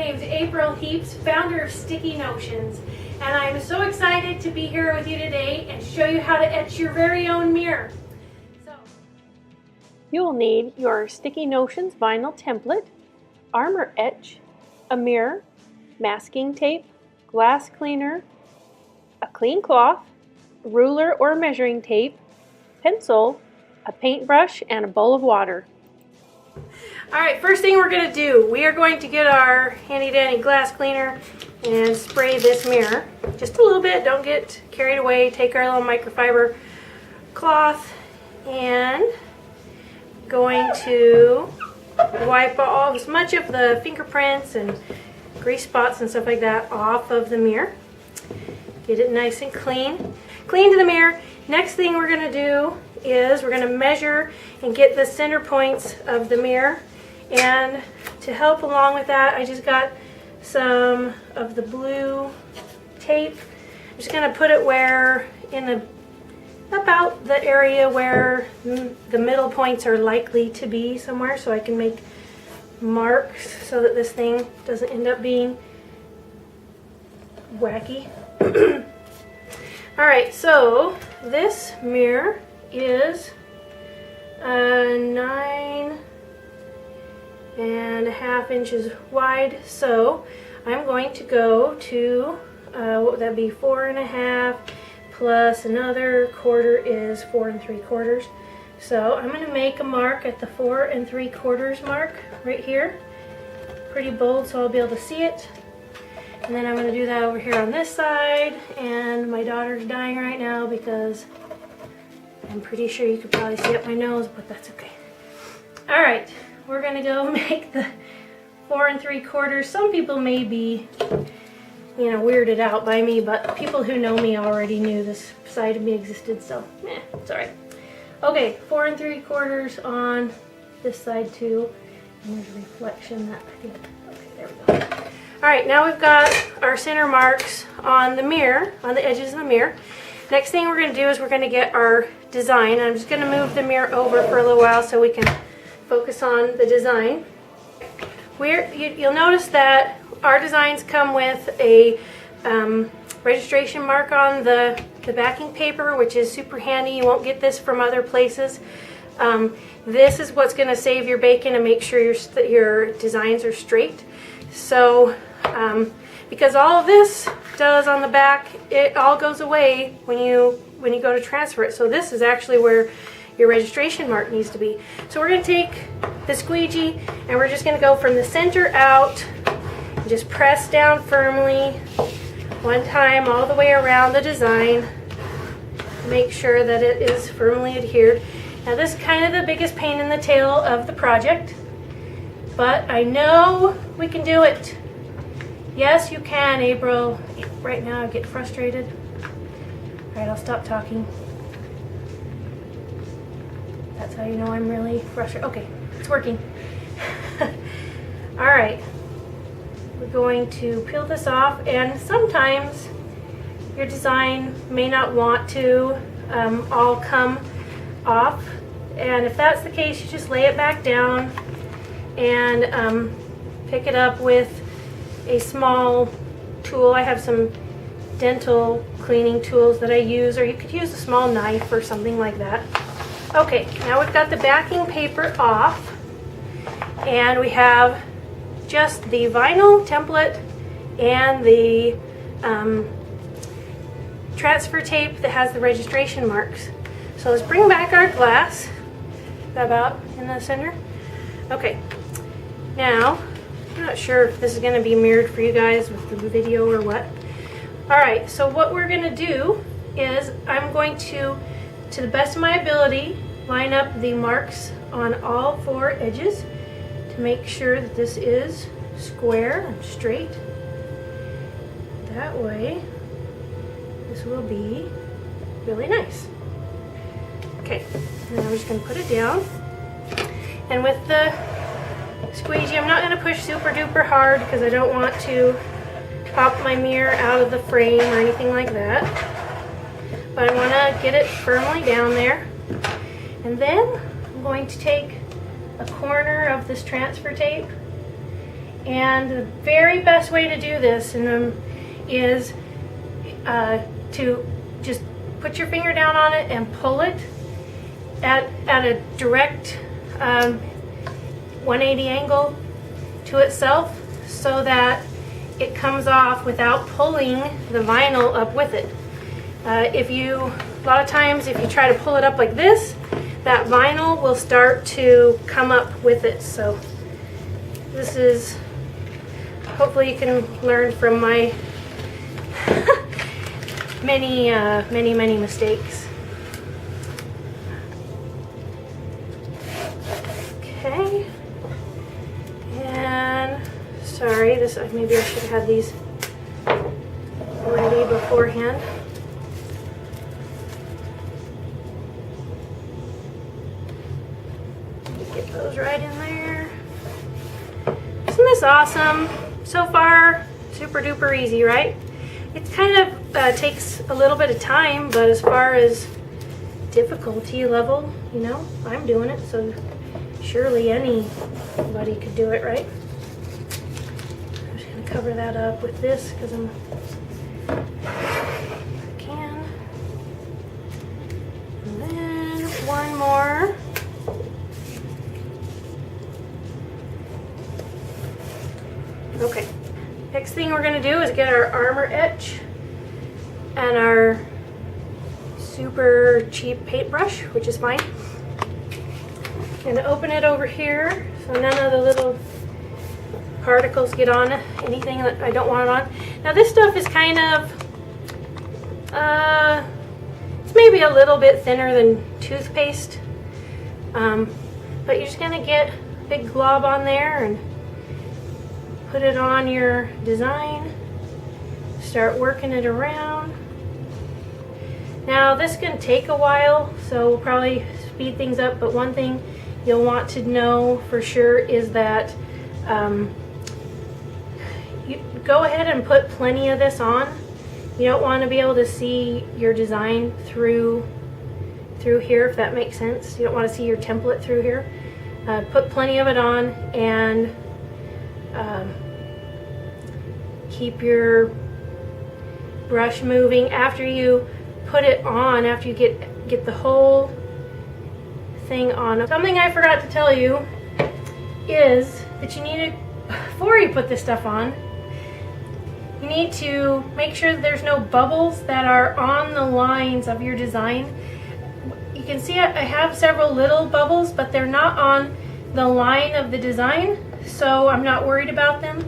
name is April Heaps, founder of Sticky Notions, and I'm so excited to be here with you today and show you how to etch your very own mirror. You will need your Sticky Notions vinyl template, armor etch, a mirror, masking tape, glass cleaner, a clean cloth, ruler or measuring tape, pencil, a paintbrush, and a bowl of water. Alright, first thing we're going to do, we are going to get our handy dandy glass cleaner and spray this mirror. Just a little bit, don't get carried away. Take our little microfiber cloth and going to wipe off as much of the fingerprints and grease spots and stuff like that off of the mirror. Get it nice and clean. Clean to the mirror. Next thing we're going to do is we're going to measure and get the center points of the mirror. And to help along with that, I just got some of the blue tape. I'm just going to put it where about the area where the middle points are likely to be somewhere, so I can make marks so that this thing doesn't end up being wacky. Alright, so this mirror is 9.5 inches wide, so I'm going to go to what would that be, 4.5 plus another quarter is 4 3/4. So I'm going to make a mark at the 4 3/4 mark right here, pretty bold so I'll be able to see it. And then I'm going to do that over here on this side, and my daughter's dying right now because I'm pretty sure you could probably see up my nose, but that's okay. Alright, we're going to go make the 4 3/4. Some people may be, weirded out by me, but people who know me already knew this side of me existed, so it's alright. Okay, 4 3/4 on this side too. And there's a reflection that I think, okay, there we go. Alright, now we've got our center marks on the mirror, on the edges of the mirror. Next thing we're going to do is we're going to get our design. I'm just going to move the mirror over for a little while so we can focus on the design. You'll notice that our designs come with a registration mark on the backing paper, which is super handy. You won't get this from other places. This is what's going to save your bacon and make sure your designs are straight. So, because all of this does on the back, it all goes away when you go to transfer it. So this is actually where your registration mark needs to be. So we're going to take the squeegee and we're just going to go from the center out and just press down firmly one time all the way around the design. Make sure that it is firmly adhered. Now this is kind of the biggest pain in the tail of the project, but I know we can do it. Yes, you can, April. Right now I get frustrated. Alright, I'll stop talking. That's how you know I'm really frustrated. Okay, it's working. Alright, we're going to peel this off, and sometimes your design may not want to all come off, and if that's the case, you just lay it back down and pick it up with a small tool. I have some dental cleaning tools that I use, or you could use a small knife or something like that. Okay, now we've got the backing paper off, and we have just the vinyl template and the transfer tape that has the registration marks. So let's bring back our glass. Is that about in the center? Okay, now I'm not sure if this is going to be mirrored for you guys with the video or what. Alright, so what we're going to do is I'm going to the best of my ability, line up the marks on all 4 edges to make sure that this is square and straight. That way, this will be really nice. Okay, now I'm just going to put it down. And with the squeegee, I'm not going to push super duper hard because I don't want to pop my mirror out of the frame or anything like that. But I want to get it firmly down there. And then I'm going to take a corner of this transfer tape And the very best way to do this is to just put your finger down on it and pull it at a direct 180 angle to itself, so that it comes off without pulling the vinyl up with it. A lot of times if you try to pull it up like this, that vinyl will start to come up with it. So this is, hopefully you can learn from my many mistakes. Okay, and sorry, maybe I should have had these ready beforehand. Get those right in there. Isn't this awesome? So far, super duper easy, right? It kind of takes a little bit of time, but as far as difficulty level, you know, I'm doing it, so surely anybody could do it, right? I'm just going to cover that up with this because I can. And then one more. Okay. Next thing we're going to do is get our armor etch and our super cheap paintbrush, which is fine. I'm going to open it over here so none of the little particles get on anything that I don't want it on. Now this stuff is kind of, it's maybe a little bit thinner than toothpaste, but you're just going to get a big glob on there and put it on your design, start working it around. Now this can take a while, so we'll probably speed things up, but one thing you'll want to know for sure is that you go ahead and put plenty of this on. You don't want to be able to see your design through here, if that makes sense. You don't want to see your template through here. Put plenty of it on, and keep your brush moving after you put it on, after you get the whole thing on. Something I forgot to tell you is that you need to, before you put this stuff on, you need to make sure that there's no bubbles that are on the lines of your design. You can see I have several little bubbles, but they're not on the line of the design, so I'm not worried about them.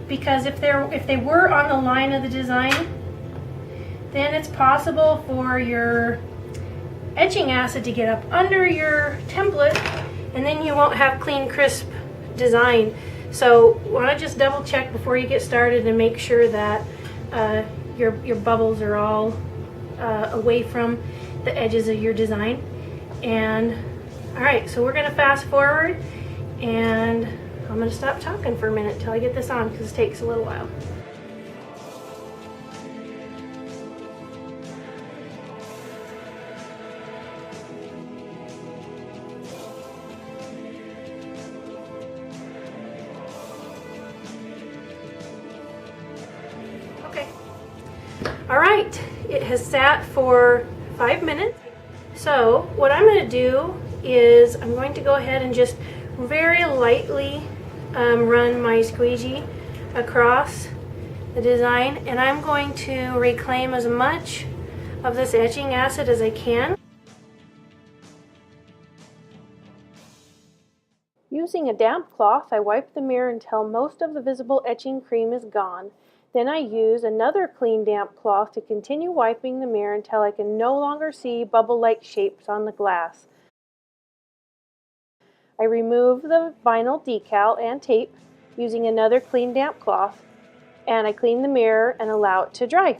Because if they were on the line of the design, then it's possible for your etching acid to get up under your template, and then you won't have clean, crisp design. So you want to just double check before you get started and make sure that your bubbles are all away from the edges of your design. And alright, so we're going to fast forward, and I'm going to stop talking for a minute until I get this on, because it takes a little while. Okay. Alright, it has sat for 5 minutes. So what I'm going to do is I'm going to go ahead and just very lightly run my squeegee across the design, and I'm going to reclaim as much of this etching acid as I can. Using a damp cloth, I wipe the mirror until most of the visible etching cream is gone. Then I use another clean damp cloth to continue wiping the mirror until I can no longer see bubble-like shapes on the glass. I remove the vinyl decal and tape using another clean damp cloth, and I clean the mirror and allow it to dry.